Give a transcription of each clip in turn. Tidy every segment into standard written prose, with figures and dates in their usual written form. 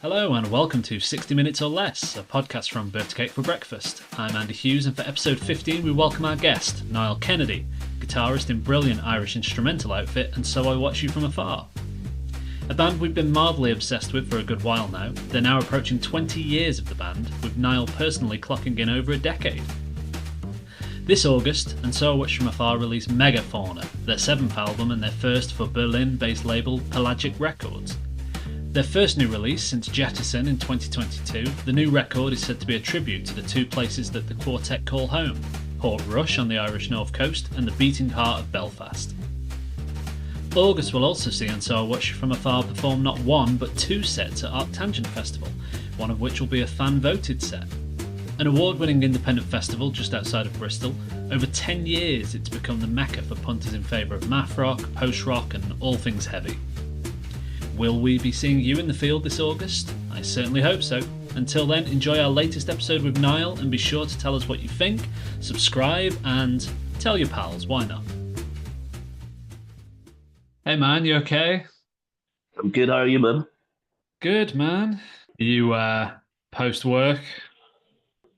Hello and welcome to 60 Minutes or Less, a podcast from Birthday Cake for Breakfast. I'm Andy Hughes, and for episode 15 we welcome our guest, Niall Kennedy, guitarist in brilliant Irish instrumental outfit and So I Watch You From Afar. A band we've been mildly obsessed with for a good while now. They're now approaching 20 years of the band, with Niall personally clocking in over a decade. This August, and So I Watch From Afar released Megafauna, their 7th album and their first for Berlin-based label Pelagic Records. Their first new release since Jettison in 2022, the new record is said to be a tribute to the two places that the quartet call home, Portrush on the Irish North Coast and the beating heart of Belfast. August will also see And So I Watch You From Afar perform not one but two sets at ArcTanGent Festival, one of which will be a fan-voted set. An award-winning independent festival just outside of Bristol, over 10 years it's become the mecca for punters in favour of math rock, post-rock and all things heavy. Will we be seeing you in the field this August? I certainly hope so. Until then, enjoy our latest episode with Niall and be sure to tell us what you think, subscribe and tell your pals, why not? Hey man, you okay? I'm good. How are you, man? Good man. You post-work?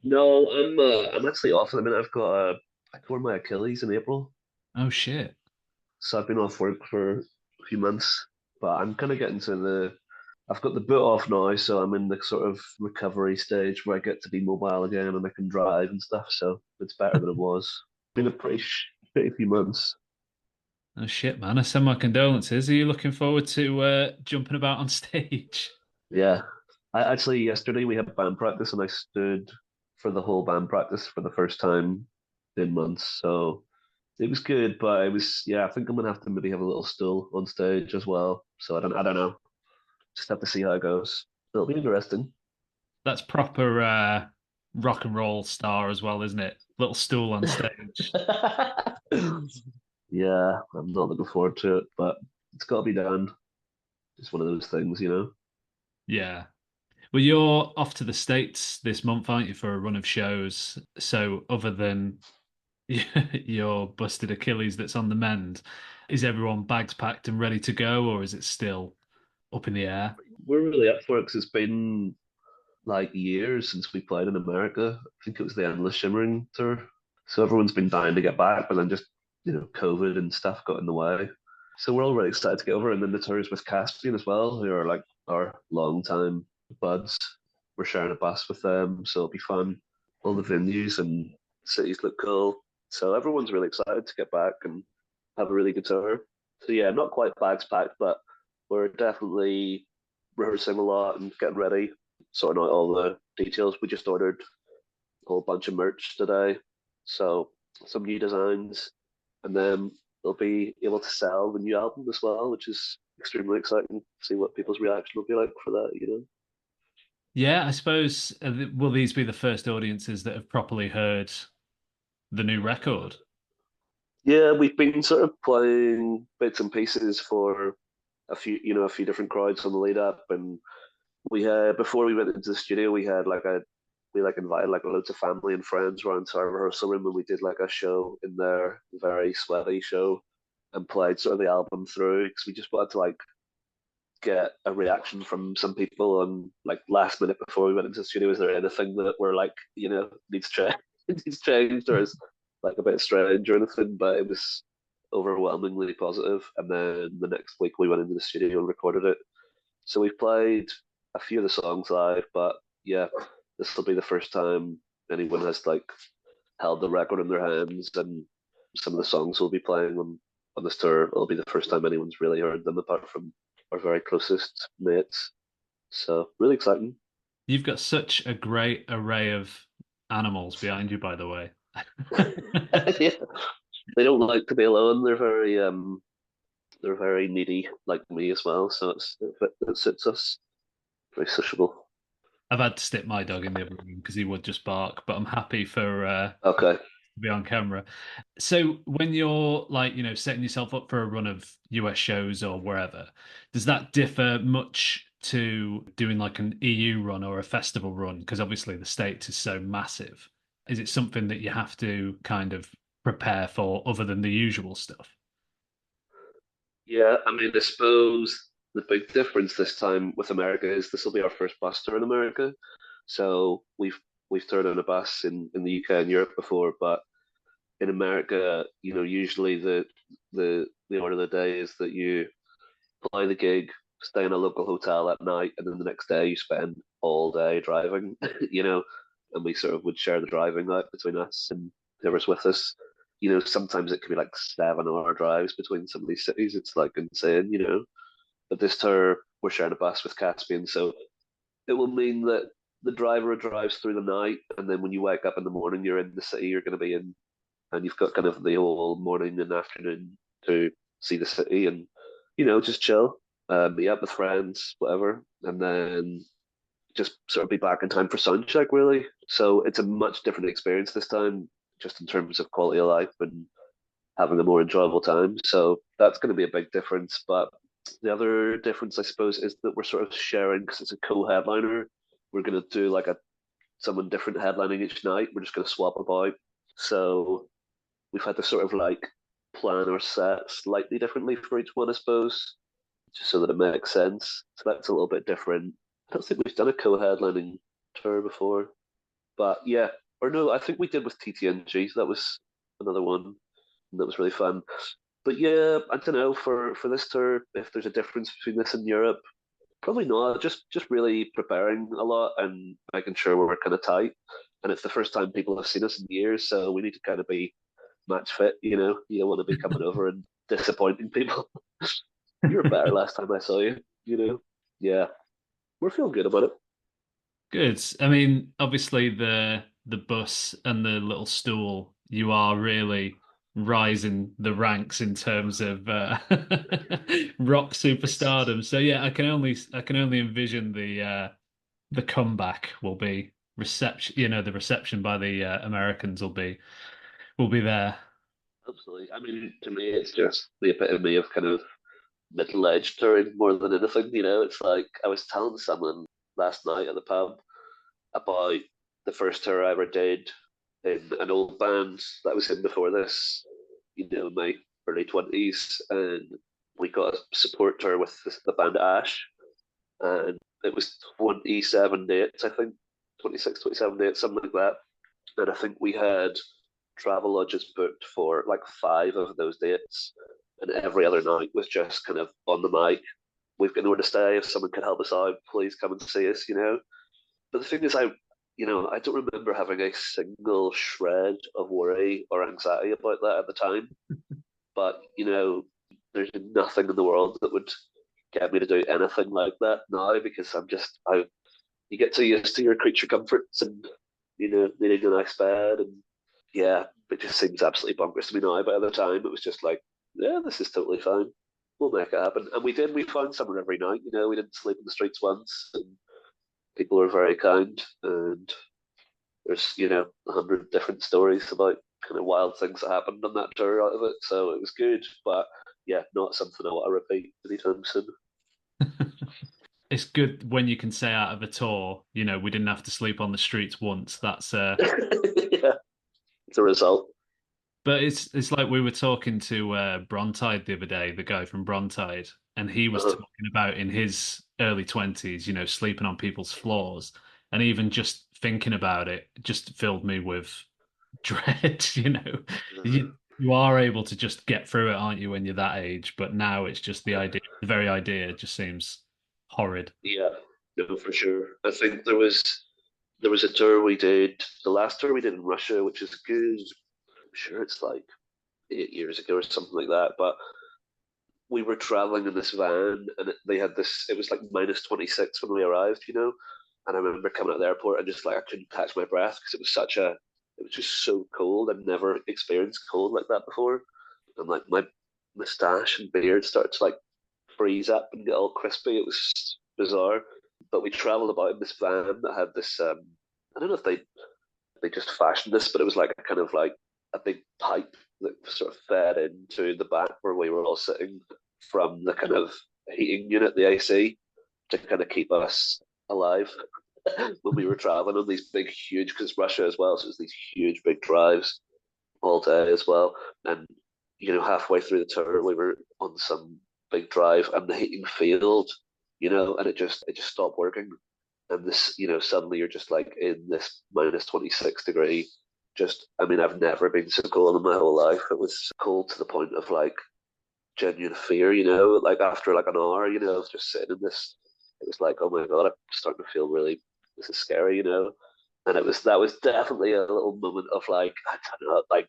No, I'm actually off at the minute. I tore my Achilles in April, Oh shit. so I've been off work for a few months. But I'm kind of getting I've got the boot off now, so I'm in the sort of recovery stage where I get to be mobile again and I can drive and stuff. So it's better than it was. Been a pretty few months. Oh shit man, I send my condolences. Are you looking forward to jumping about on stage? Yeah, I actually yesterday we had band practice and I stood for the whole band practice for the first time in months. So it was good, but it was yeah. I think I'm gonna have to maybe have a little stool on stage as well. So I don't know. Just have to see how it goes. It'll be interesting. That's proper rock and roll star as well, isn't it? Little stool on stage. Yeah, I'm not looking forward to it, but it's got to be done. It's one of those things, you know. Yeah. Well, you're off to the States this month, aren't you, for a run of shows? So, other than your busted Achilles that's on the mend, is everyone bags packed and ready to go, or is it still up in the air? We're really up for it because it's been like years since we played in America. I think it was the Endless Shimmering tour. So everyone's been dying to get back, but then just, COVID and stuff got in the way. So we're all really excited to get over. And then the tours with Caspian as well, who are like our long time buds. We're sharing a bus with them, so it'll be fun. All the venues and cities look cool. So everyone's really excited to get back and have a really good tour. So yeah, not quite bags packed, but we're definitely rehearsing a lot and getting ready, sorting out all the details. We just ordered a whole bunch of merch today, so some new designs, and then they'll be able to sell the new album as well, which is extremely exciting. See what people's reaction will be like for that. Yeah, I suppose, will these be the first audiences that have properly heard the new record? Yeah, we've been sort of playing bits and pieces for a few different crowds on the lead up, and we had before we went into the studio, we like invited like loads of family and friends around to our rehearsal room, and we did like a show in there, very sweaty show, and played sort of the album through because we just wanted to like get a reaction from some people on like last minute before we went into the studio. Is there anything that we're like, needs change, needs changed, or is like a bit strange or anything? But it was overwhelmingly positive. And then the next week we went into the studio and recorded it. So we've played a few of the songs live, but yeah, this will be the first time anyone has like held the record in their hands, and some of the songs we'll be playing on this tour, it'll be the first time anyone's really heard them apart from our very closest mates. So really exciting. You've got such a great array of animals behind you, by the way. Yeah, they don't like to be alone. They're very needy like me as well. So it suits us. Very sociable. I've had to stick my dog in the other room because he would just bark, but I'm happy for Okay. to be on camera. So when you're like, setting yourself up for a run of US shows or wherever, does that differ much to doing like an EU run or a festival run? Because obviously the States is so massive. Is it something that you have to kind of prepare for other than the usual stuff? Yeah, I mean, I suppose. the big difference this time with America is this will be our first bus tour in America. So we've toured on a bus in the UK and Europe before, but in America, usually the order of the day is that you play the gig, stay in a local hotel at night, and then the next day you spend all day driving, and we sort of would share the driving out between us and whoever's with us. Sometimes it could be like 7 hour drives between some of these cities. It's like insane. But this tour, we're sharing a bus with Caspian, so it will mean that the driver drives through the night, and then when you wake up in the morning, you're in the city you're going to be in, and you've got kind of the whole morning and afternoon to see the city and just chill, meet up with friends, whatever, and then just sort of be back in time for sound check, really. So it's a much different experience this time, just in terms of quality of life and having a more enjoyable time. So that's going to be a big difference. But the other difference, I suppose, is that we're sort of sharing because it's a co-headliner. We're going to do like someone different headlining each night. We're just going to swap about. So we've had to sort of like plan our set slightly differently for each one, I suppose, just so that it makes sense. So that's a little bit different. I don't think we've done a co-headlining tour before, but yeah, or no, I think we did with TTNG. So that was another one that was really fun. But yeah, I don't know for this tour if there's a difference between this and Europe. Probably not. Just really preparing a lot and making sure we're kind of tight. And it's the first time people have seen us in years, so we need to kind of be match fit. You don't want to be coming over and disappointing people. You were better last time I saw you. Yeah, we're feeling good about it. Good. I mean, obviously the bus and the little stool, you are really rising the ranks in terms of rock It's superstardom. So yeah, I can only envision the comeback will be reception. The reception by the Americans will be there. absolutely. I mean, to me, it's just the epitome of kind of middle-aged touring more than anything. It's like I was telling someone last night at the pub about the first tour I ever did in an old band that I was in before this, in my early 20s. And we got a support tour with the band Ash. And it was 27 dates, I think, 26, 27 dates, something like that. And I think we had travel lodges booked for like 5 of those dates. And every other night was just kind of on the mic. We've got nowhere to stay. If someone could help us out, please come and see us. But the thing is, I don't remember having a single shred of worry or anxiety about that at the time. But there's nothing in the world that would get me to do anything like that now because you get so used to your creature comforts and needing a nice bed and yeah, it just seems absolutely bonkers to me now. But at the time, it was just like, yeah, this is totally fine. We'll make it happen. And we did. We found someone every night. We didn't sleep in the streets once, and people were very kind. And there's 100 different stories about kind of wild things that happened on that tour out of it. So it was good, but yeah, not something I want to repeat anytime soon. It's good when you can say out of a tour, we didn't have to sleep on the streets once. Yeah, it's a result. But it's like we were talking to Brontide the other day, the guy from Brontide, and he was Uh-huh. talking about in his early 20s, sleeping on people's floors. And even just thinking about it just filled me with dread, Uh, You are able to just get through it, aren't you, when you're that age? But now it's just the very idea just seems horrid. yeah, no, for sure. I think there was a tour we did, the last tour we did in Russia, which is good. I'm sure it's like 8 years ago or something like that. But we were traveling in this van, and they had this. It was like -26 when we arrived. And I remember coming out of the airport and just like I couldn't catch my breath because it was just so cold. I'd never experienced cold like that before. And like my moustache and beard started to like freeze up and get all crispy. It was bizarre. But we traveled about in this van that had this. I don't know if they just fashioned this, but it was like a kind of like a big pipe that sort of fed into the back where we were all sitting from the kind of heating unit, the AC, to kind of keep us alive when we were traveling on these big, huge, because Russia as well, so it was these huge, big drives all day as well. And halfway through the tour, we were on some big drive, and the heating failed, and it just stopped working. And this, suddenly you're just like in this minus 26 degree. Just, I mean, I've never been so cold in my whole life. It was cold to the point of like genuine fear, like after like an hour, I was just sitting in this. It was like, oh my God, I'm starting to feel really, this is scary, And that was definitely a little moment of like, I don't know, like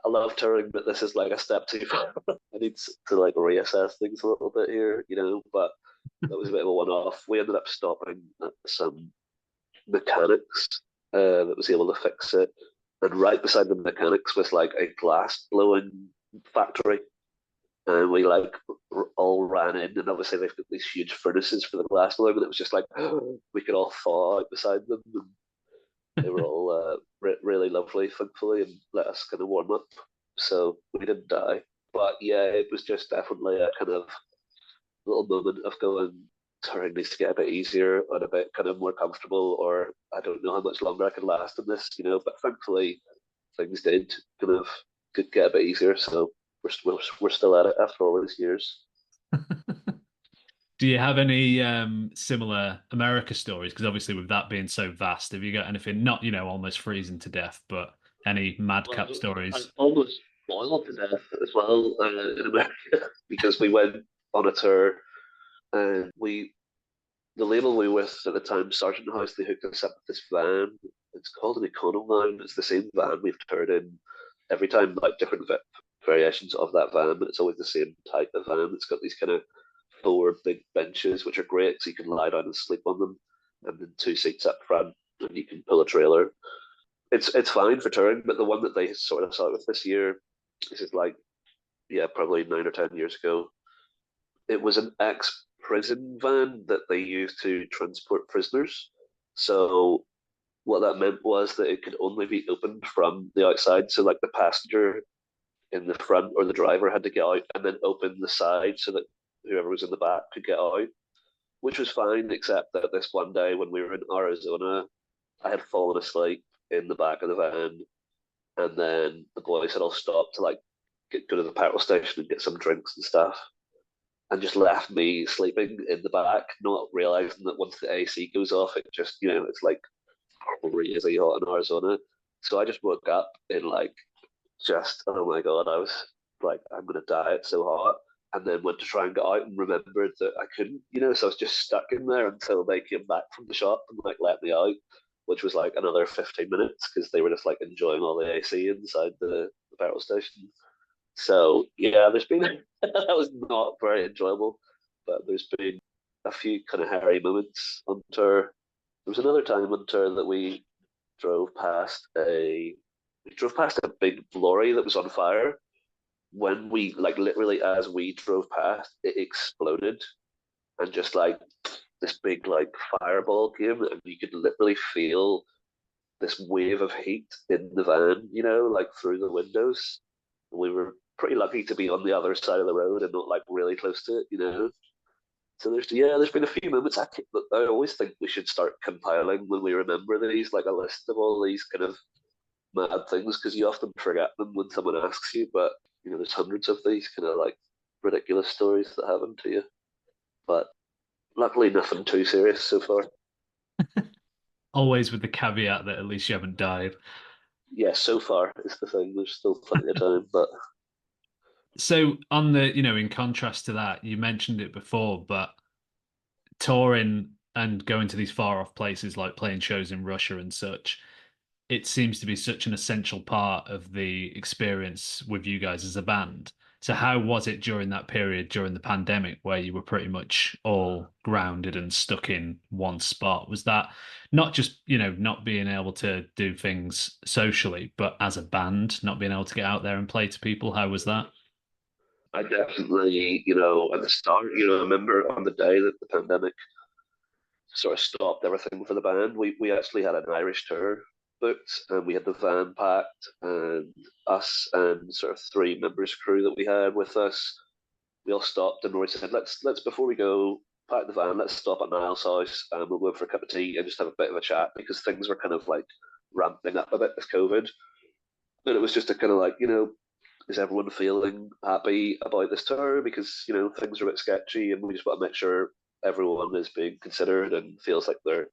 I love touring, but this is like a step too far. I need to like reassess things a little bit here, but that was a bit of a one-off. We ended up stopping at some mechanics that was able to fix it, and right beside the mechanics was like a glass blowing factory, and we like all ran in, and obviously they've got these huge furnaces for the glass blowing, and it was just like we could all thaw out beside them, and they were all really lovely, thankfully, and let us kind of warm up, so we didn't die. But yeah, it was just definitely a kind of little moment of going, touring needs to get a bit easier and a bit kind of more comfortable, or I don't know how much longer I could last in this, But thankfully, things did kind of get a bit easier. So we're still at it after all these years. Do you have any similar America stories? Because obviously, with that being so vast, have you got anything not, almost freezing to death, but any madcap Well, I stories? almost boiled to death as well in America because we went on a tour and the label we were with at the time, Sergeant House, they hooked us up with this van. It's called an Econo van. It's the same van we've toured in every time, like different variations of that van, but it's always the same type of van. It's got these kind of four big benches, which are great, so you can lie down and sleep on them, and then two seats up front, and you can pull a trailer. It's fine for touring, but the one that they sort of saw with this year, this is like, yeah, probably 9 or 10 years ago. It was an ex-prison van that they used to transport prisoners. So what that meant was that it could only be opened from the outside. So like the passenger in the front or the driver had to get out and then open the side so that whoever was in the back could get out, which was fine, except that this one day when we were in Arizona, I had fallen asleep in the back of the van, and then the boys had all stopped to like go to the petrol station and get some drinks and stuff, and just left me sleeping in the back, not realizing that once the AC goes off, it just, it's like crazy hot in Arizona. So I just woke up in like, just, oh my God, I was like, I'm going to die. It's so hot. And then went to try and get out and remembered that I couldn't, so I was just stuck in there until they came back from the shop and like let me out, which was like another 15 minutes because they were just like enjoying all the AC inside the petrol station. So yeah, there's been that was not very enjoyable, but there's been a few kind of hairy moments on tour. There was another time on tour that drove past a we drove past a big lorry that was on fire. When we like literally as we drove past, it exploded and just like this big like fireball came, and you could literally feel this wave of heat in the van, like through the windows. We were pretty lucky to be on the other side of the road and not like really close to it. So there's been a few moments. I always think we should start compiling when we remember these, like a list of all these kind of mad things, because you often forget them when someone asks you. But there's hundreds of these kind of like ridiculous stories that happen to you. But luckily, nothing too serious so far. Always with the caveat that at least you haven't died. Yeah, so far is the thing. There's still plenty of time, but So on the, in contrast to that, you mentioned it before, but touring and going to these far off places like playing shows in Russia and such, it seems to be such an essential part of the experience with you guys as a band. So how was it during that period during the pandemic where you were pretty much all grounded and stuck in one spot? Was that not just, not being able to do things socially, but as a band, not being able to get out there and play to people? How was that? I definitely, at the start, I remember on the day that the pandemic sort of stopped everything for the band. We actually had an Irish tour booked, and we had the van packed, and us and sort of three members crew that we had with us. We all stopped and we said, let's before we go pack the van, let's stop at Niall's house and we'll go for a cup of tea and just have a bit of a chat, because things were kind of like ramping up a bit with COVID. And it was just a kind of like, is everyone feeling happy about this tour? Because things are a bit sketchy, and we just want to make sure everyone is being considered and feels like they're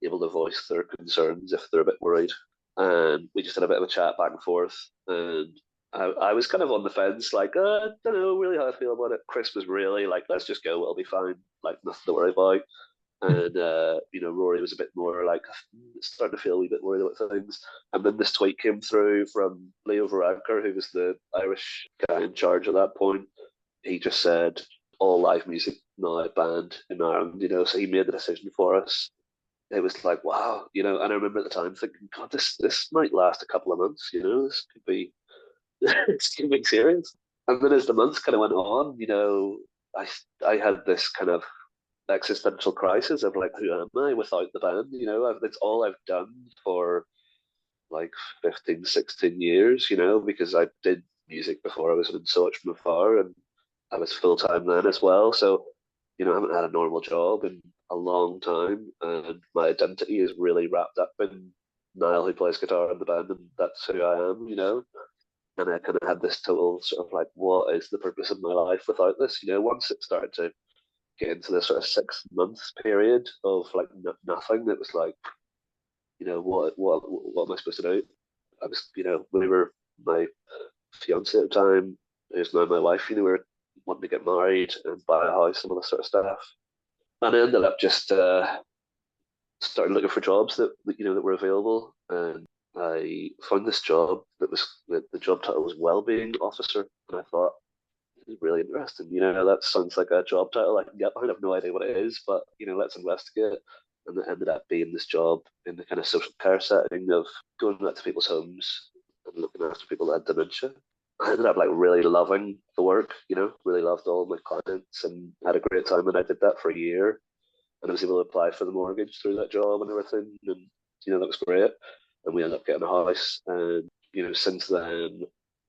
able to voice their concerns if they're a bit worried. And we just had a bit of a chat back and forth, and I was kind of on the fence, like, I don't know really how I feel about it. Chris was really like, let's just go, it'll be fine, like nothing to worry about. And Rory was a bit more like starting to feel a wee bit worried about things. And then this tweet came through from Leo Varadkar, who was the Irish guy in charge at that point. He just said all live music now banned in Ireland, so he made the decision for us. It was like, wow, and I remember at the time thinking, God, this might last a couple of months, this could be this could be serious. And then as the months kind of went on, I had this kind of existential crisis of like, who am I without the band? It's all I've done for like 15, 16 years, because I did music before I was in so much from Afar, and I was full time then as well. So, I haven't had a normal job in a long time, and my identity is really wrapped up in Niall, who plays guitar in the band, and that's who I am. And I kind of had this total sort of like, what is the purpose of my life without this? Once it started to get into this sort of 6 month period of like nothing, it was like, what am I supposed to do? I was, we were my fiance at the time, who's now my wife, we were wanting to get married and buy a house and all this sort of stuff. And I ended up just started looking for jobs that were available, and I found this job the job title was wellbeing officer, and I thought this is really interesting. That sounds like a job title I can get behind. I have no idea what it is, but let's investigate. And it ended up being this job in the kind of social care setting of going out to people's homes and looking after people that had dementia. I ended up like really loving the work, really loved all my clients and had a great time. And I did that for a year, and I was able to apply for the mortgage through that job and everything. And, that was great. And we ended up getting a house. And, since then,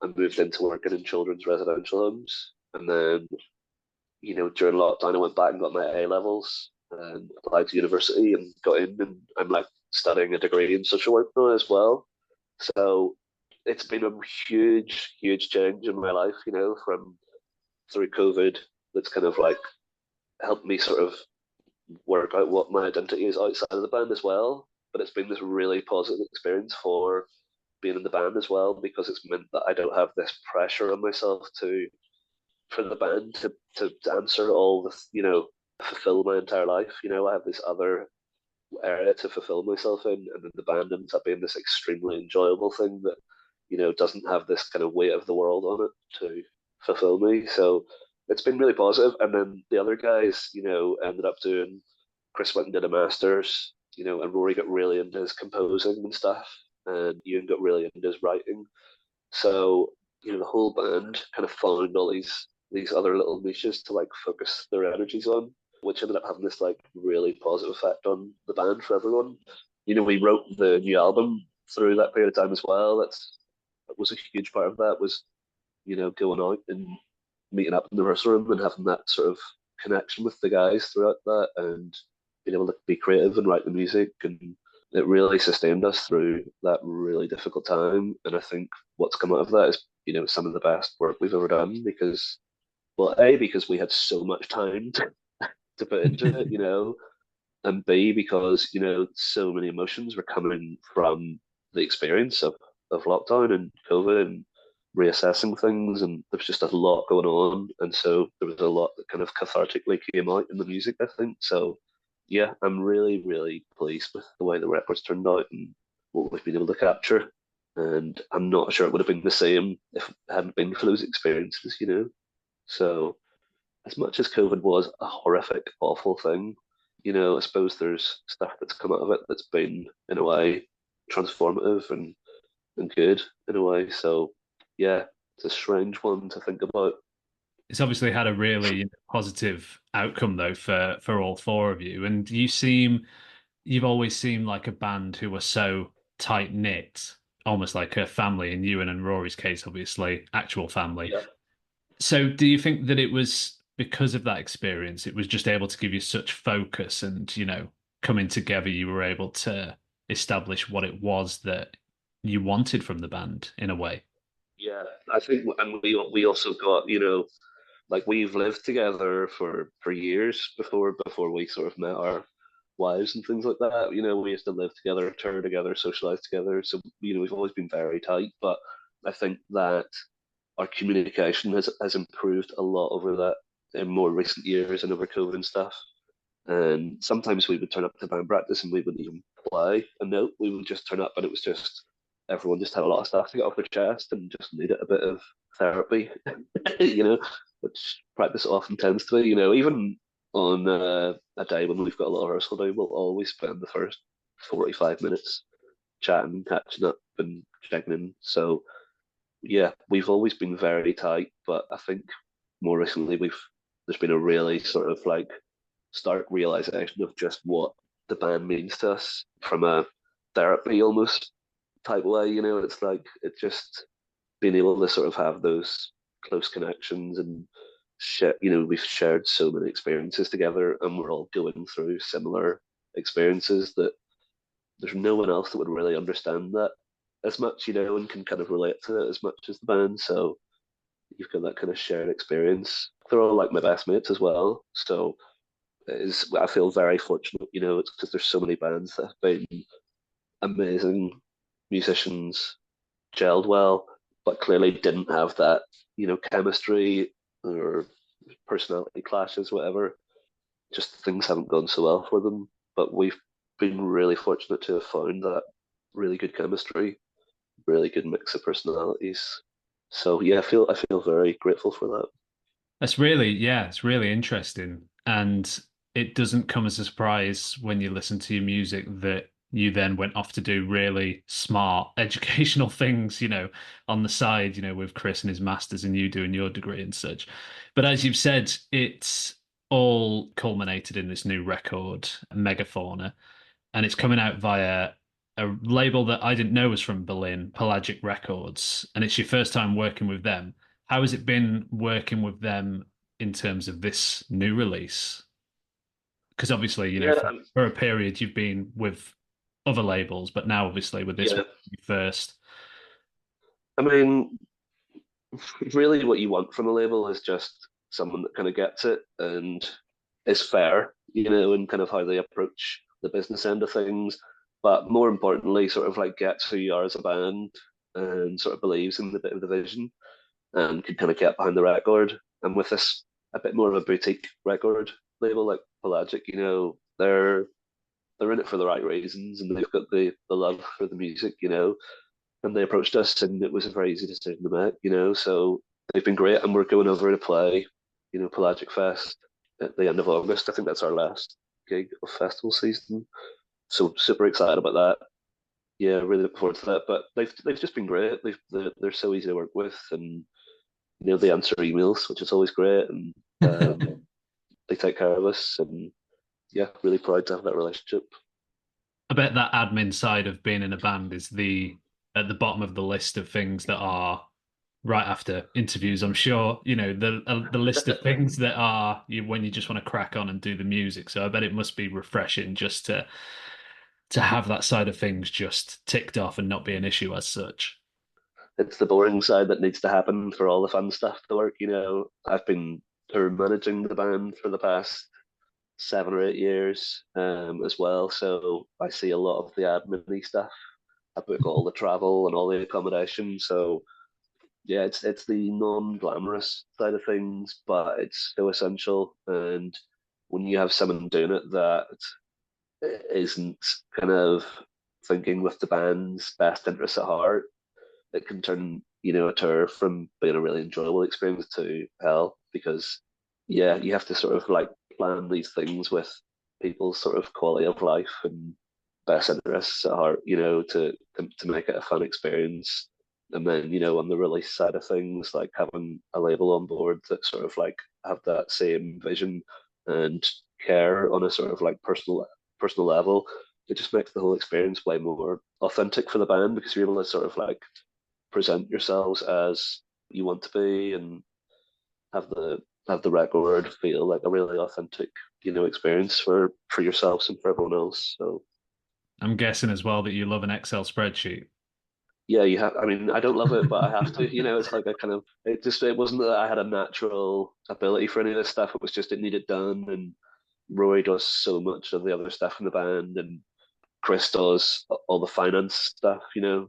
I moved into working in children's residential homes. And then, during lockdown, I went back and got my A levels and applied to university and got in. And I'm like studying a degree in social work now as well. So it's been a huge, huge change in my life, from through COVID. That's kind of like helped me sort of work out what my identity is outside of the band as well. But it's been this really positive experience for being in the band as well, because it's meant that I don't have this pressure on myself for the band to answer all the fulfill my entire life. I have this other area to fulfill myself in, and then the band ends up being this extremely enjoyable thing that doesn't have this kind of weight of the world on it to fulfill me. So it's been really positive. And then the other guys, ended up doing. Chris went and did a masters, and Rory got really into his composing and stuff, and Ewan got really into his writing. So the whole band kind of found all these other little niches to like focus their energies on, which ended up having this like really positive effect on the band for everyone. We wrote the new album through that period of time as well. That was a huge part of that, was going out and meeting up in the rehearsal room and having that sort of connection with the guys throughout that, and being able to be creative and write the music. And it really sustained us through that really difficult time. And I think what's come out of that is some of the best work we've ever done, because because we had so much time to put into it, and B, because so many emotions were coming from the experience of lockdown and COVID and reassessing things, and there was just a lot going on, and so there was a lot that kind of cathartically came out in the music, I think. So yeah, I'm really, really pleased with the way the records turned out and what we've been able to capture. And I'm not sure it would have been the same if it hadn't been for those experiences. So as much as COVID was a horrific, awful thing, I suppose there's stuff that's come out of it that's been, in a way, transformative and good in a way. So yeah, it's a strange one to think about. It's obviously had a really positive outcome though for all four of you, and you've always seemed like a band who were so tight knit, almost like a family. In Ewan and Rory's case, obviously, actual family. Yeah. So, do you think that it was because of that experience, it was just able to give you such focus, and coming together, you were able to establish what it was that you wanted from the band in a way? Yeah, I think, and we also got, like we've lived together for years before we sort of met our wives and things like that. We used to live together, tour together, socialize together. So we've always been very tight. But I think that our communication has improved a lot over that in more recent years and over COVID and stuff. And sometimes we would turn up to band practice and we wouldn't even play a note. We would just turn up and it was just everyone just had a lot of stuff to get off their chest and just needed a bit of therapy, which practice often tends to be. Even on a day when we've got a lot of rehearsal to do, we'll always spend the first 45 minutes chatting, catching up, and checking in. So yeah, we've always been very tight, but I think more recently there's been a really sort of like stark realization of just what the band means to us from a therapy almost type way. It's like it just being able to sort of have those close connections and share. We've shared so many experiences together, and we're all going through similar experiences that there's no one else that would really understand that as much, and can kind of relate to it as much as the band. So you've got that kind of shared experience. They're all like my best mates as well. So I feel very fortunate, it's because there's so many bands that have been amazing musicians, gelled well, but clearly didn't have that, chemistry or personality clashes, whatever. Just things haven't gone so well for them. But we've been really fortunate to have found that really good chemistry, really good mix of personalities. So yeah, I feel very grateful for that. It's really interesting. And it doesn't come as a surprise when you listen to your music that you then went off to do really smart educational things, on the side, with Chris and his masters and you doing your degree and such. But as you've said, it's all culminated in this new record, Megafauna, and it's coming out via a label that I didn't know was from Berlin, Pelagic Records, and it's your first time working with them. How has it been working with them in terms of this new release? Because obviously, Yeah, for a period you've been with other labels, but now obviously with this yeah. one first. I mean, really, what you want from a label is just someone that kind of gets it and is fair, and kind of how they approach the business end of things. But more importantly, sort of like gets who you are as a band and sort of believes in the bit of the vision and can kind of get behind the record. And with this, a bit more of a boutique record label like Pelagic, they're in it for the right reasons and they've got the love for the music, and they approached us and it was a very easy decision to make, so they've been great and we're going over to play, Pelagic Fest at the end of August. I think that's our last gig of festival season. So super excited about that. Yeah, really looking forward to that. But they've just been great. They're so easy to work with, and they answer emails, which is always great, and they take care of us, and yeah, really proud to have that relationship. I bet that admin side of being in a band is the at the bottom of the list of things that are right after interviews. I'm sure, the list of things that are when you just want to crack on and do the music. So I bet it must be refreshing just to have that side of things just ticked off and not be an issue as such. It's the boring side that needs to happen for all the fun stuff to work. I've been tour managing the band for the past 7 or 8 years as well, so I see a lot of the admin stuff. I book all the travel and all the accommodation, so yeah, it's the non-glamorous side of things, but it's so essential. And when you have someone doing it that isn't kind of thinking with the band's best interests at heart, it can turn, a tour from being a really enjoyable experience to hell because, yeah, you have to sort of like plan these things with people's sort of quality of life and best interests at heart, to make it a fun experience. And then, on the release side of things, like having a label on board that sort of like have that same vision and care on a sort of like personal level, it just makes the whole experience way more authentic for the band because you're able to sort of like present yourselves as you want to be and have the record feel like a really authentic, experience for yourselves and for everyone else. So I'm guessing as well that you love an Excel spreadsheet. yeah, you have. I mean, I don't love it, but I have to. It's like I kind of. It wasn't that I had a natural ability for any of this stuff. It was just it needed done, and Roy does so much of the other stuff in the band, and Chris does all the finance stuff, and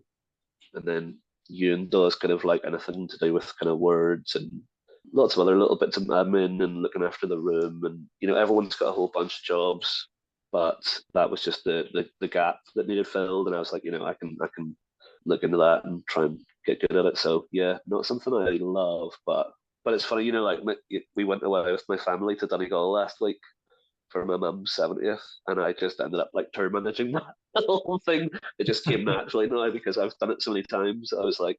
then Ewan does kind of like anything to do with kind of words and lots of other little bits of admin and looking after the room, and everyone's got a whole bunch of jobs, but that was just the gap that needed filled, and I was like, I can look into that and try and get good at it. So yeah, not something I love, but it's funny, like we went away with my family to Donegal last week for my mum's 70th, and I just ended up like tour managing that whole thing. It just came naturally now because I've done it so many times. I was like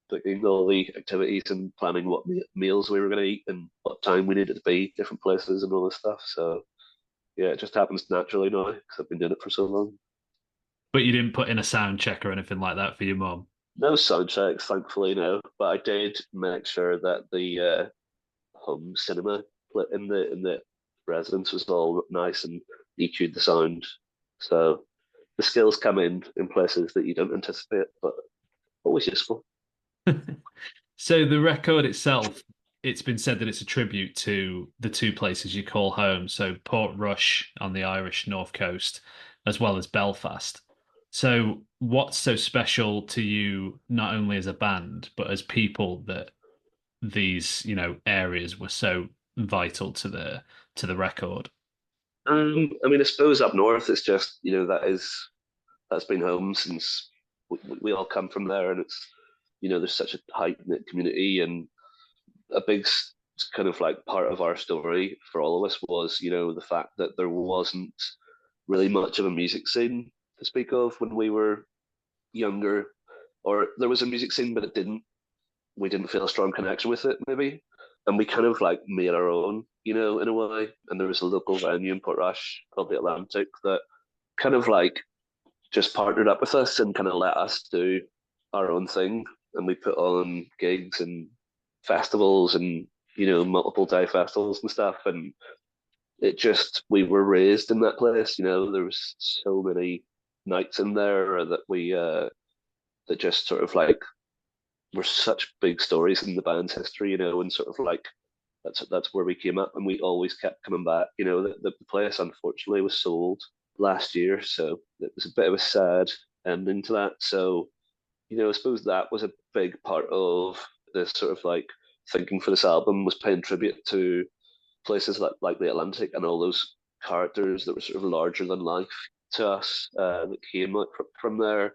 booking all the activities and planning what meals we were going to eat and what time we needed to be different places and all this stuff. So yeah, it just happens naturally now because I've been doing it for so long. But you didn't put in a sound check or anything like that for your mum. No sound checks, thankfully, no. But I did make sure that the home cinema in the residence was all nice and EQ'd the sound. So the skills come in places that you don't anticipate, but always useful. So the record itself, it's been said that it's a tribute to the two places you call home. So Portrush on the Irish north coast, as well as Belfast. So what's so special to you, not only as a band, but as people that these, areas were so vital to the record? I mean, I suppose up north, it's just that's been home since we all come from there, and it's there's such a tight knit community, and a big kind of like part of our story for all of us was the fact that there wasn't really much of a music scene to speak of when we were younger, or there was a music scene, but we didn't feel a strong connection with it, maybe. And we kind of like made our own, in a way. And there was a local venue in Portrush called the Atlantic that kind of like just partnered up with us and kind of let us do our own thing. And we put on gigs and festivals and, multiple day festivals and stuff. And we were raised in that place, there was so many nights in there that that just sort of like were such big stories in the band's history, and sort of like that's where we came up, and we always kept coming back. The place unfortunately was sold last year, so it was a bit of a sad ending to that. So, I suppose that was a big part of this sort of like thinking for this album was paying tribute to places like the Atlantic and all those characters that were sort of larger than life to us that came out from there,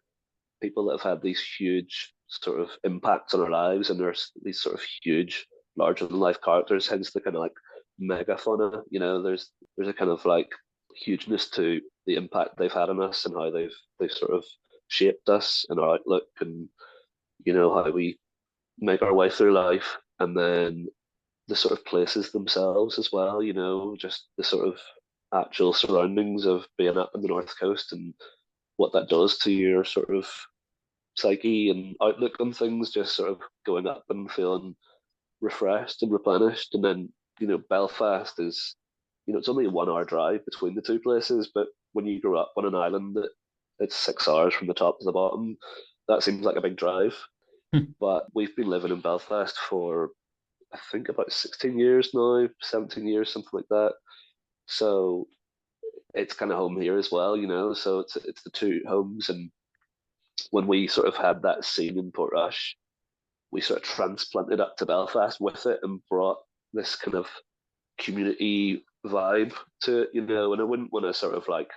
people that have had these huge sort of impacts on our lives, and there's these sort of huge, larger than life characters. Hence the kind of like megafauna. There's a kind of like hugeness to the impact they've had on us and how they've sort of shaped us and our outlook, and how we make our way through life, and then the sort of places themselves as well. Just the sort of actual surroundings of being up in the north coast and what that does to your sort of psyche and outlook on things, just sort of going up and feeling refreshed and replenished. And then, Belfast is, it's only a 1 hour drive between the two places, but when you grow up on an island that it's 6 hours from the top to the bottom, that seems like a big drive. But we've been living in Belfast for, I think, about 16 years now, 17 years, something like that. So it's kind of home here as well, So it's the two homes, and when we sort of had that scene in Portrush, we sort of transplanted up to Belfast with it and brought this kind of community vibe to it, and I wouldn't want to sort of like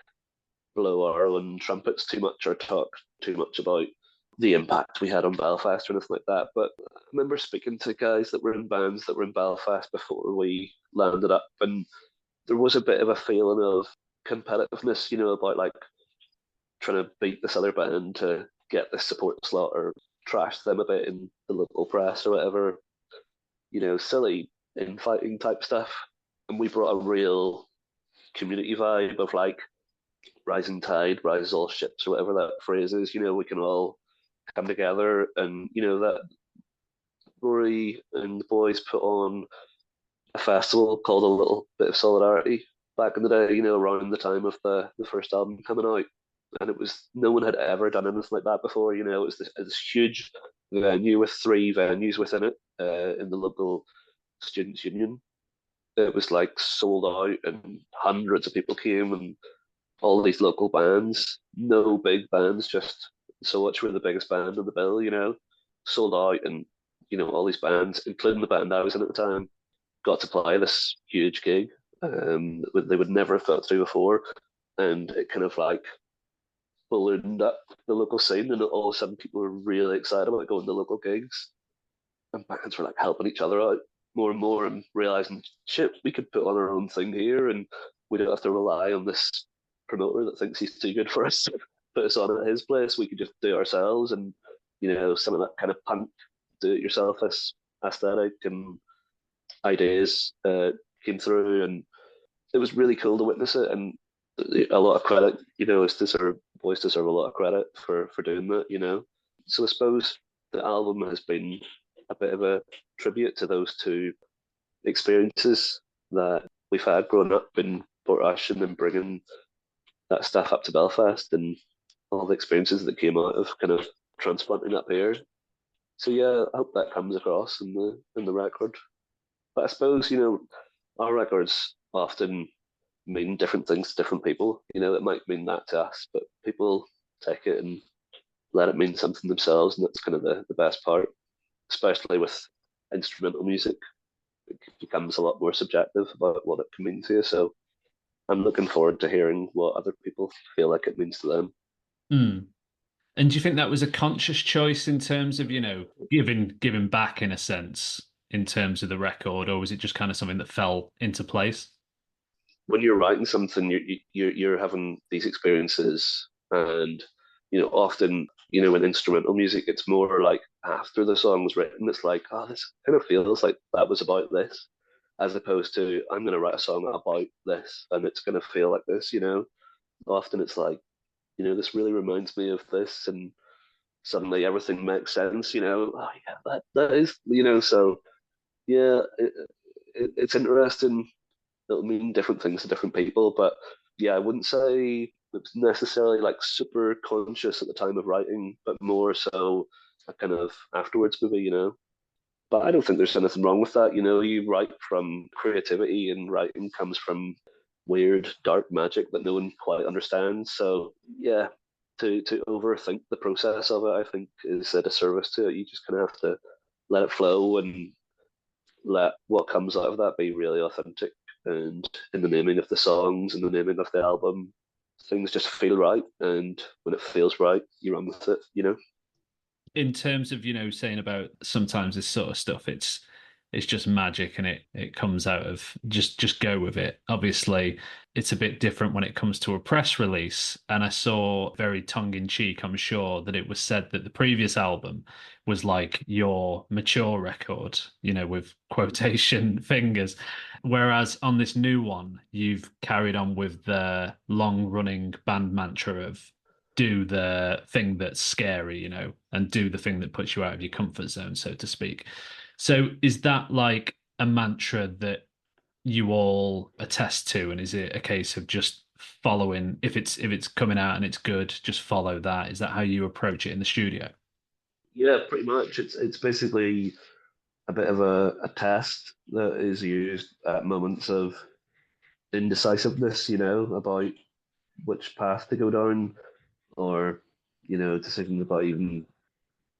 blow our own trumpets too much or talk too much about the impact we had on Belfast or anything like that. But I remember speaking to guys that were in bands that were in Belfast before we landed up, and there was a bit of a feeling of competitiveness, about like trying to beat this other band to get this support slot or trash them a bit in the local press or whatever, silly infighting type stuff. And we brought a real community vibe of like rising tide, rises all ships, or whatever that phrase is. We can all come together, and that Rory and the boys put on a festival called A Little Bit of Solidarity back in the day, around the time of the first album coming out. and it was no one had ever done anything like that before. You know, it was this huge venue with three venues within it in the local students' union. It was like sold out, and hundreds of people came, and all these local bands, no big bands, just so much were the biggest band in the bill. You know, sold out, and all these bands, including the band I was in at the time, got to play this huge gig. That they would never have got through before, and it kind of like ballooned up the local scene, and all of a sudden people were really excited about going to local gigs, and bands were like helping each other out more and more, and realizing, shit, we could put on our own thing here, and we don't have to rely on this promoter that thinks he's too good for us to put us on at his place. We could just do it ourselves, and some of that kind of punk do-it-yourself aesthetic and ideas came through, and it was really cool to witness it. And a lot of credit, boys deserve a lot of credit for doing that. So I suppose the album has been a bit of a tribute to those two experiences that we've had growing up in Portrush, and then bringing that stuff up to Belfast, and all the experiences that came out of kind of transplanting up here. So yeah, I hope that comes across in the record. But I suppose our records often mean different things to different people. It might mean that to us, but people take it and let it mean something themselves, and that's kind of the best part, especially with instrumental music. It becomes a lot more subjective about what it can mean to you. So I'm looking forward to hearing what other people feel like it means to them. Mm. And do you think that was a conscious choice in terms of, giving back in a sense in terms of the record, or was it just kind of something that fell into place? When you're writing something, you're having these experiences, and often in instrumental music, it's more like after the song was written, it's like, oh, this kind of feels like that was about this, as opposed to, I'm going to write a song about this, and it's going to feel like this. Often it's like, this really reminds me of this, and suddenly everything makes sense. Oh yeah, that is, so yeah, it's interesting. It'll mean different things to different people, but yeah, I wouldn't say it was necessarily like super conscious at the time of writing, but more so a kind of afterwards maybe. But I don't think there's anything wrong with that. You write from creativity, and writing comes from weird dark magic that no one quite understands. So yeah, to overthink the process of it, I think, is a disservice to it. You just kind of have to let it flow, and let what comes out of that be really authentic. And in the naming of the songs and the naming of the album, things just feel right. And when it feels right, you run with it. In terms of saying about sometimes this sort of stuff, it's just magic, and it comes out of just go with it. Obviously it's a bit different when it comes to a press release, and I saw very tongue-in-cheek, I'm sure, that it was said that the previous album was like your mature record, with quotation fingers, whereas on this new one you've carried on with the long-running band mantra of do the thing that's scary, and do the thing that puts you out of your comfort zone, so to speak. So is that like a mantra that you all attest to? And is it a case of just following, if it's coming out and it's good, just follow that? Is that how you approach it in the studio? Yeah, pretty much. It's basically a bit of a test that is used at moments of indecisiveness, about which path to go down, or decisions about even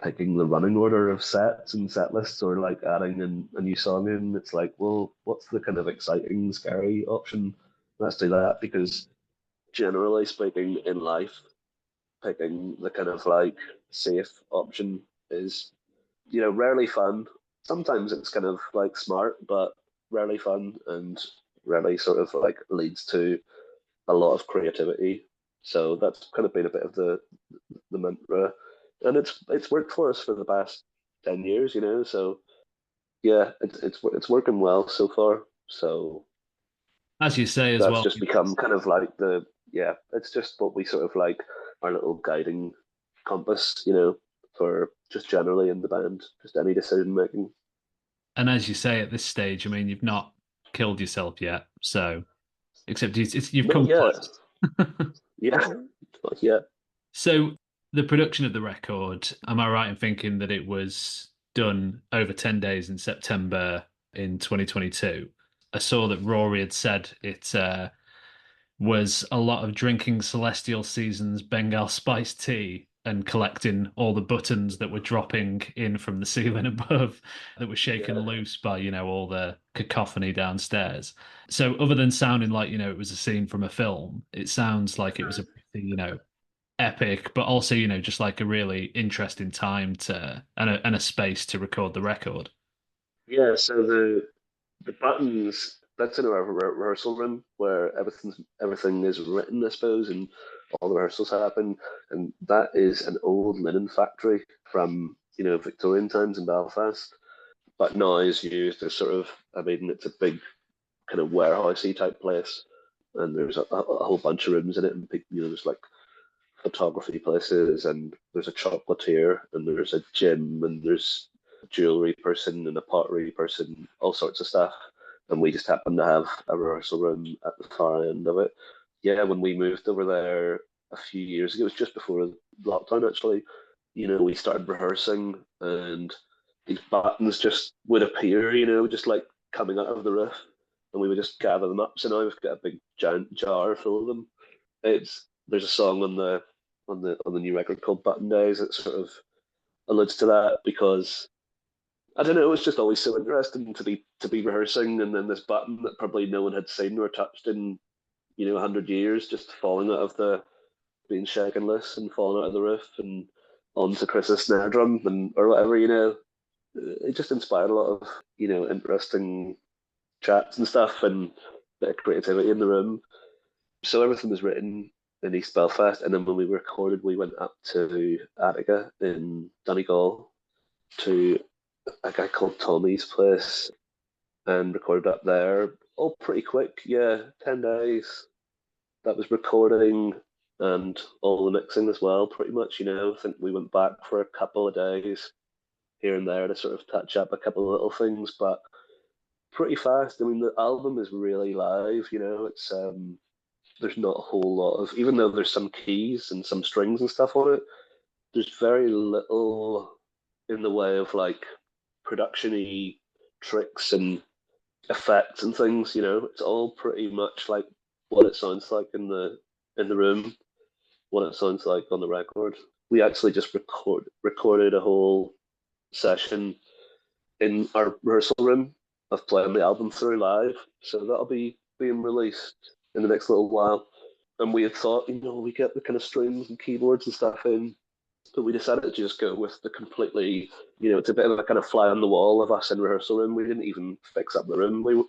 picking the running order of sets and set lists, or like adding in a new song in. It's like, well, what's the kind of exciting, scary option? Let's do that, because generally speaking in life, picking the kind of like safe option is, rarely fun. Sometimes it's kind of like smart, but rarely fun, and rarely sort of like leads to a lot of creativity. So that's kind of been a bit of the mantra, and it's worked for us for the past 10 years. So yeah, it's working well so far. So As you say as that's well, just become kind of like yeah, it's just what we sort of like, our little guiding compass, for just generally in the band, just any decision making. and as you say at this stage, I mean, you've not killed yourself yet, so except you've Not come yet. close. Yeah, But yeah, So the production of the record, am I right in thinking that it was done over 10 days in September in 2022? I saw that Rory had said it was a lot of drinking Celestial Seasons Bengal spiced tea and collecting all the buttons that were dropping in from the ceiling above that were shaken yeah, loose by, all the cacophony downstairs. So other than sounding like, it was a scene from a film, it sounds like it was a pretty, epic, but also, just like a really interesting time to and a space to record the record. yeah. So the buttons, that's in our rehearsal room where everything is written, I suppose, and all the rehearsals happen. And that is an old linen factory from Victorian times in Belfast, but now is used as sort of, I mean, it's a big kind of warehousey type place, and there's a whole bunch of rooms in it, and there's like photography places, and there's a chocolatier, and there's a gym, and there's a jewelry person and a pottery person, all sorts of stuff. And we just happen to have a rehearsal room at the far end of it. Yeah, when we moved over there a few years ago, it was just before lockdown actually. We started rehearsing, and these buttons just would appear, just like coming out of the roof, and we would just gather them up. So now we've got a big giant jar full of them. There's a song on the new record called Button Days that sort of alludes to that, because I don't know, it was just always so interesting to be rehearsing, and then this button that probably no one had seen or touched in 100 years just falling out of the being shaken loose and falling out of the roof and onto Chris's snare drum and or whatever. It just inspired a lot of interesting chats and stuff, and a bit of creativity in the room. So everything was written in East Belfast, and then when we recorded, we went up to Attica in Donegal to a guy called Tommy's place and recorded up there. All pretty quick, yeah, 10 days. That was recording and all the mixing as well, pretty much. I think we went back for a couple of days here and there to sort of touch up a couple of little things, but pretty fast. I mean, the album is really live. It's there's not a whole lot of, even though there's some keys and some strings and stuff on it, there's very little in the way of like production-y tricks and effects and things. It's all pretty much like what it sounds like in the room, what it sounds like on the record. We actually just recorded a whole session in our rehearsal room of playing the album through live, so that'll be being released in the next little while. And we had thought, we get the kind of strings and keyboards and stuff in, but we decided to just go with the completely, it's a bit of a kind of fly on the wall of us in rehearsal room. We didn't even fix up the room. We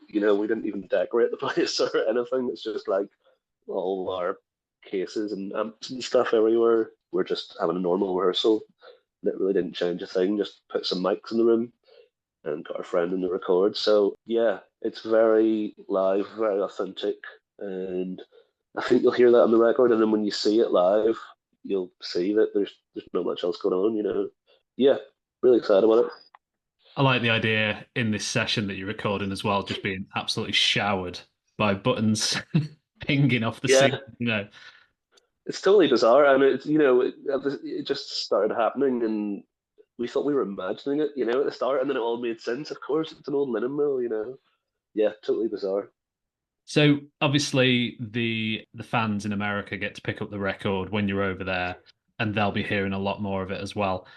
didn't even decorate the place or anything. It's just like all our cases and amps and stuff everywhere. We're just having a normal rehearsal, and it really didn't change a thing. Just put some mics in the room and got our friend in the record. So yeah, it's very live, very authentic, and I think you'll hear that on the record. And then when you see it live, you'll see that there's not much else going on. Yeah, really excited about it. I like the idea in this session that you're recording as well, just being absolutely showered by buttons pinging off the Yeah, ceiling. it's totally bizarre, and it just started happening, and we thought we were imagining it, at the start, and then it all made sense. Of course, it's an old linen mill. Yeah, totally bizarre. So obviously the fans in America get to pick up the record when you're over there, and they'll be hearing a lot more of it as well.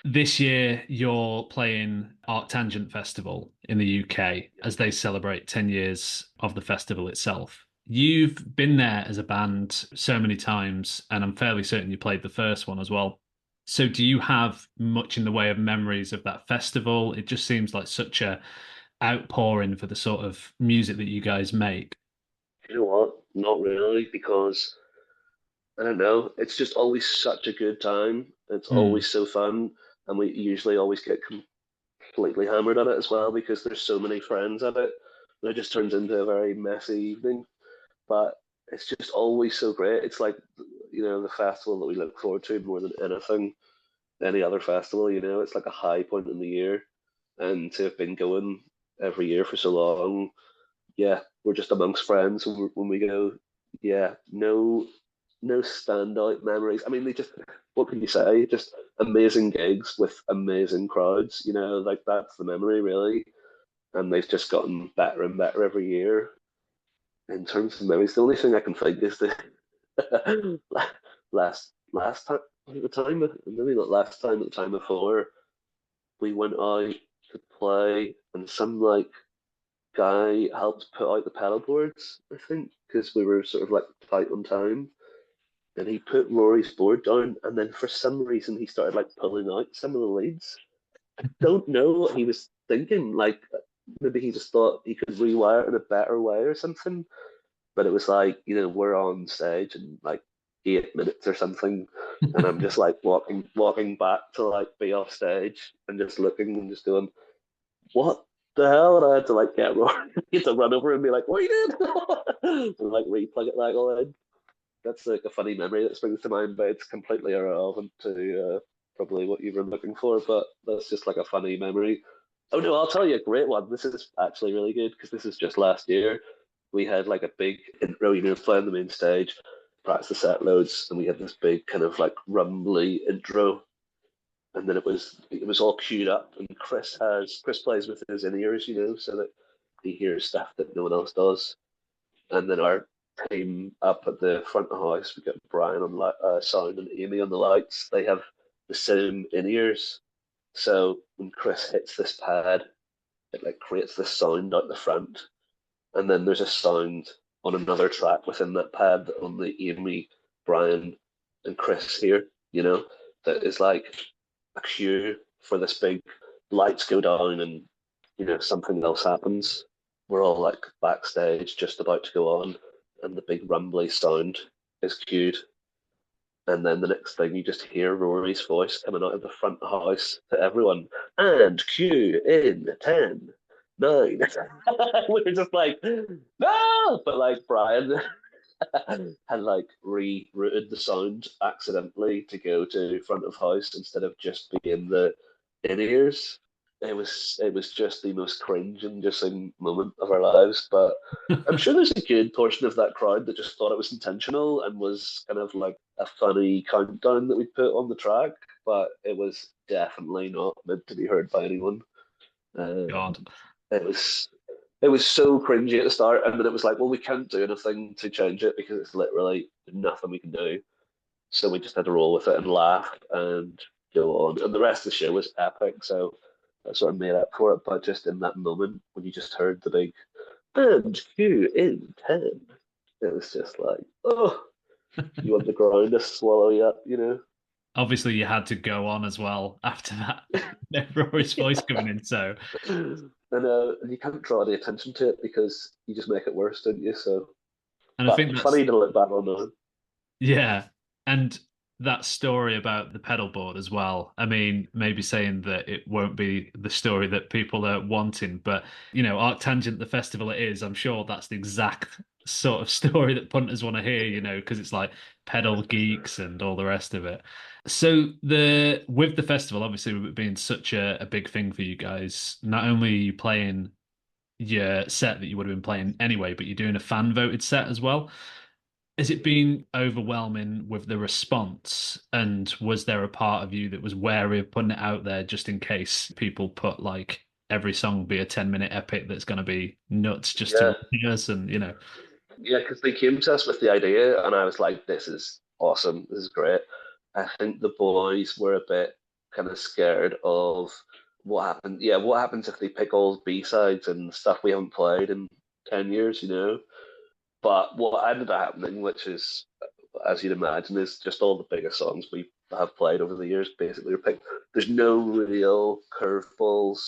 This year you're playing ArcTanGent Festival in the UK as they celebrate 10 years of the festival itself. You've been there as a band so many times, and I'm fairly certain you played the first one as well. So do you have much in the way of memories of that festival? It just seems like such a outpouring for the sort of music that you guys make. You know what? Not really, because I don't know. It's just always such a good time. It's Hmm. always so fun, and we usually always get completely hammered at it as well because there's so many friends at it. And it just turns into a very messy evening. But it's just always so great. It's like the festival that we look forward to more than anything, any other festival. It's like a high point in the year, and to have been going every year for so long, yeah, we're just amongst friends when we go. Yeah, no no standout memories. I mean, they just, what can you say? Just amazing gigs with amazing crowds. You know, like that's the memory really. And they've just gotten better and better every year in terms of memories. The only thing I can think is the last time at the time, maybe not last time, at the time before, we went out to play, and some like guy helped put out the pedal boards, I think, because we were sort of like tight on time. And he put Rory's board down, and then for some reason he started like pulling out some of the leads. I don't know what he was thinking. Like maybe he just thought he could rewire it in a better way or something. But it was like, we're on stage in like 8 minutes or something, and I'm just like walking back to like be off stage and just looking and just doing, what the hell? And I had to like get Rory to run over and be like, what are you doing? And like replug it like all in. That's like a funny memory that springs to mind, but it's completely irrelevant to probably what you were looking for. But that's just like a funny memory. Oh no, I'll tell you a great one. This is actually really good because this is just last year. We had like a big intro, playing the main stage, practice the set loads, and we had this big kind of like rumbly intro. And then it was all queued up, and Chris plays with his in ears, so that he hears stuff that no one else does. And then our team up at the front of the house, we got Brian on sound and Amy on the lights. They have the same in ears, so when Chris hits this pad, it like creates this sound out the front, and then there's a sound on another track within that pad that only Amy, Brian, and Chris hear. That is like a cue for this big lights go down and something else happens. We're all like backstage just about to go on, and the big rumbly sound is cued. And then the next thing you just hear Rory's voice coming out of the front house to everyone. And cue in 10, 9. We're just like, no! But like Brian had like rerouted the sound accidentally to go to front of house instead of just being the in ears. It was just the most cringe-inducing moment of our lives. But I'm sure there's a good portion of that crowd that just thought it was intentional and was kind of like a funny countdown that we put on the track. But it was definitely not meant to be heard by anyone. God. It was it was so cringy at the start, and then it was like, well, we can't do anything to change it because it's literally nothing we can do. So we just had to roll with it and laugh and go on. And the rest of the show was epic, so that sort of made up for it. But just in that moment when you just heard the big and Q in 10, it was just like, oh, you want the ground to swallow you up. Obviously, you had to go on as well after that. Rory's voice coming in. So, And you can't draw any attention to it because you just make it worse, don't you? So, and I think but that's, funny to look back on now. yeah. And that story about the pedal board as well. I mean, maybe saying that it won't be the story that people are wanting, but ArcTanGent, the festival it is, I'm sure that's the exact sort of story that punters want to hear, because it's like pedal geeks and all the rest of it. So with the festival, obviously with it being such a big thing for you guys, not only are you playing your set that you would have been playing anyway, but you're doing a fan voted set as well. Has it been overwhelming with the response? And was there a part of you that was wary of putting it out there just in case people put like every song be a 10-minute epic that's going to be nuts just to Yeah, rehearse and. yeah, because they came to us with the idea, and I was like, "This is awesome. This is great." I think the boys were a bit kind of scared of what happened. Yeah, what happens if they pick all B sides and stuff we haven't played in 10 years? But what ended up happening, which is, as you'd imagine, is just all the biggest songs we have played over the years basically are picked. There's no real curveballs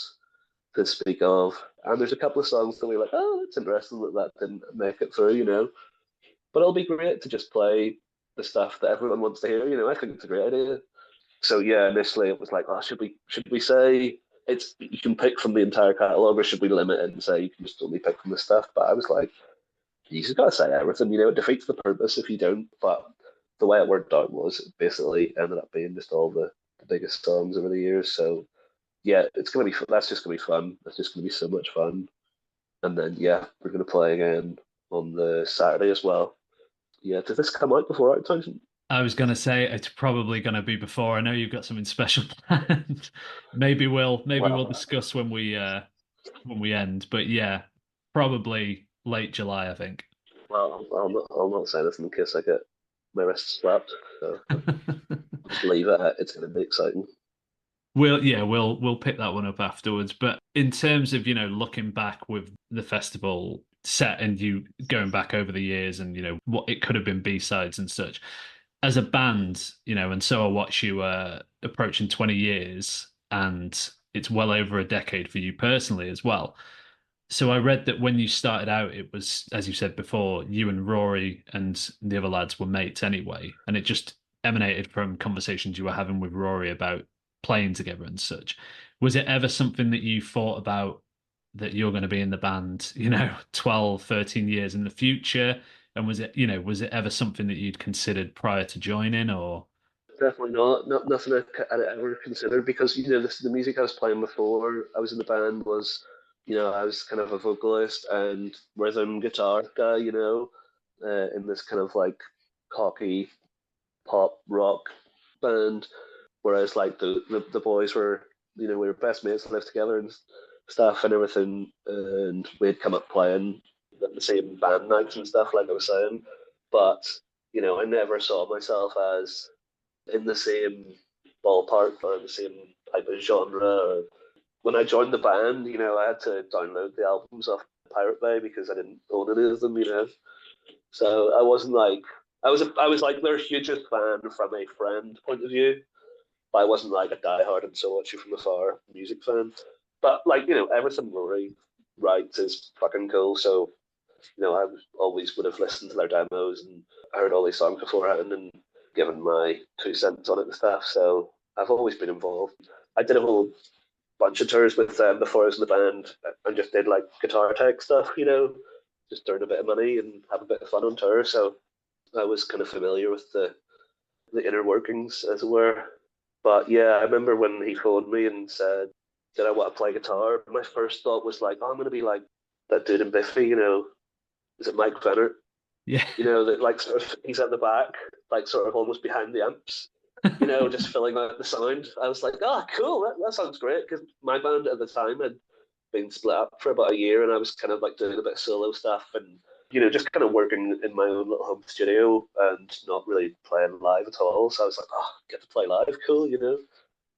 to speak of. And there's a couple of songs that we're like, oh, that's interesting that that didn't make it through. But it'll be great to just play the stuff that everyone wants to hear. I think it's a great idea. So yeah, initially it was like, oh, should we say it's you can pick from the entire catalog, or should we limit it and say you can just only pick from the stuff? But I was like, you just gotta say everything. It defeats the purpose if you don't. But the way it worked out was it basically ended up being just all the biggest songs over the years. So yeah, it's gonna be that's just gonna be fun. That's just gonna be so much fun. And then yeah, we're gonna play again on the Saturday as well. Yeah, did this come out before ArcTanGent? I was going to say it's probably going to be before. I know you've got something special planned. Maybe we'll Well, discuss when we end. But yeah, probably late July, I think. I'll not say this in case I get my wrist slapped. So I'll just leave it at it's going to be exciting. We'll pick that one up afterwards. But in terms of, looking back with the festival set and you going back over the years and, what it could have been B-sides and such, as a band, and so I watch you approaching 20 years and it's well over a decade for you personally as well. So I read that when you started out, it was, as you said before, you and Rory and the other lads were mates anyway, and it just emanated from conversations you were having with Rory about playing together and such. Was it ever something that you thought about that you're going to be in the band, 12, 13 years in the future? And was it ever something that you'd considered prior to joining or? Definitely not. Not nothing I'd ever considered because the music I was playing before I was in the band was, I was kind of a vocalist and rhythm guitar guy, in this kind of like cocky pop rock band. Whereas like the boys were, we were best mates and lived together and stuff and everything, and we'd come up playing at the same band nights and stuff, like I was saying. But I never saw myself as in the same ballpark or the same type of genre. Or when I joined the band, I had to download the albums off Pirate Bay because I didn't own any of them. So I wasn't like I was like their hugest fan from a friend point of view, but I wasn't like a diehard and so watch you from afar music fan. But like everything Rory writes is fucking cool. So I always would have listened to their demos and heard all these songs beforehand and given my 2 cents on it and stuff. So I've always been involved. I did a whole bunch of tours with them before I was in the band and just did like guitar tech stuff, just earn a bit of money and have a bit of fun on tour. So I was kind of familiar with the inner workings, as it were. But yeah, I remember when he phoned me and said, "Did I want to play guitar?" My first thought was like, "Oh, I'm going to be like that dude in Biffy, is it Mike Fenner? Yeah. That like sort of he's at the back, like sort of almost behind the amps, just filling out the sound." I was like, "Oh, cool, that sounds great." Because my band at the time had been split up for about a year, and I was kind of like doing a bit of solo stuff and just kind of working in my own little home studio and not really playing live at all. So I was like, "Oh, get to play live, cool."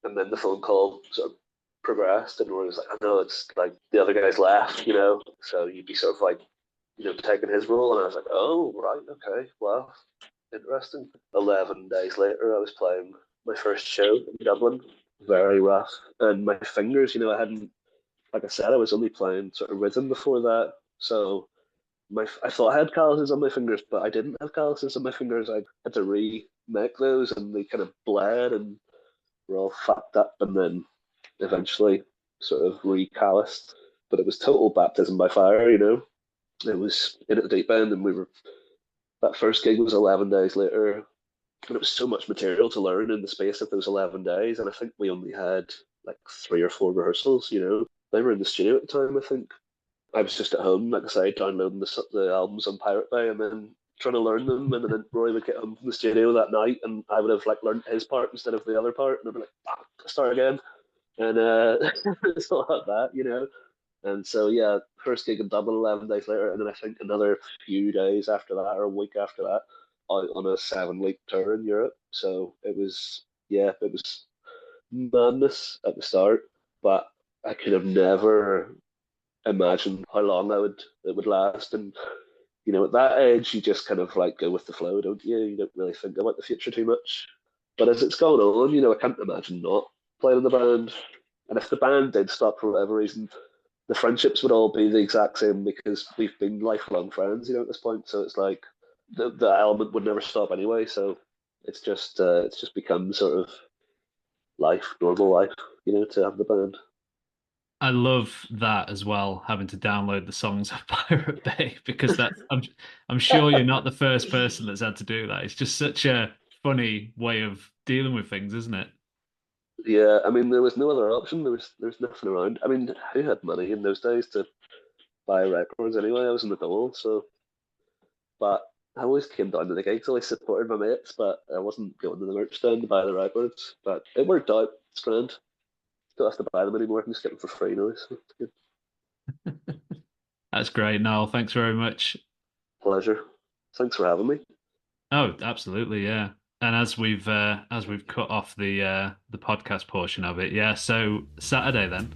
And then the phone call sort of progressed, and we was like, "I know it's like the other guys left, so you'd be sort of like taking his role." And I was like, "Oh, right, okay, well, interesting." 11 days later, I was playing my first show in Dublin. Very rough, and my fingers, I hadn't, like I said, I was only playing sort of rhythm before that, so I thought I had calluses on my fingers, but I didn't have calluses on my fingers. I had to remake those, and they kind of bled and were all fucked up, and then eventually sort of recalloused. But it was total baptism by fire. It was in at the deep end, and that first gig was 11 days later, and it was so much material to learn in the space of those 11 days. And I think we only had like 3 or 4 rehearsals. They were in the studio at the time, I think. I was just at home, like I say, downloading the albums on Pirate Bay and then trying to learn them. And then Roy would get home from the studio that night, and I would have like learned his part instead of the other part, and I'd be like, start again, and stuff like that. And so yeah, first gig in Dublin 11 days later, and then I think another few days after that, or a week after that, out on a 7 week tour in Europe. So it was madness at the start, but I could have never imagined how long it would last. And at that age, you just kind of like go with the flow, don't you? You don't really think about the future too much. But as it's gone on, I can't imagine not playing in the band. And if the band did stop for whatever reason, the friendships would all be the exact same because we've been lifelong friends, at this point. So it's like the element would never stop anyway. So it's just become sort of normal life, to have the band. I love that as well, having to download the songs of Pirate Bay because I'm sure you're not the first person that's had to do that. It's just such a funny way of dealing with things, isn't it? Yeah, I mean, there was no other option. There was nothing around. I mean, who had money in those days to buy records anyway? I was in the dole, so. But I always came down to the gigs, always supported my mates, but I wasn't going to the merch stand to buy the records. But it worked out. It's grand. Don't have to buy them anymore. I can just get them for free now. So it's good. That's great, Niall. Thanks very much. Pleasure. Thanks for having me. Oh, absolutely, yeah. And as we've cut off the podcast portion of it, yeah. So Saturday then.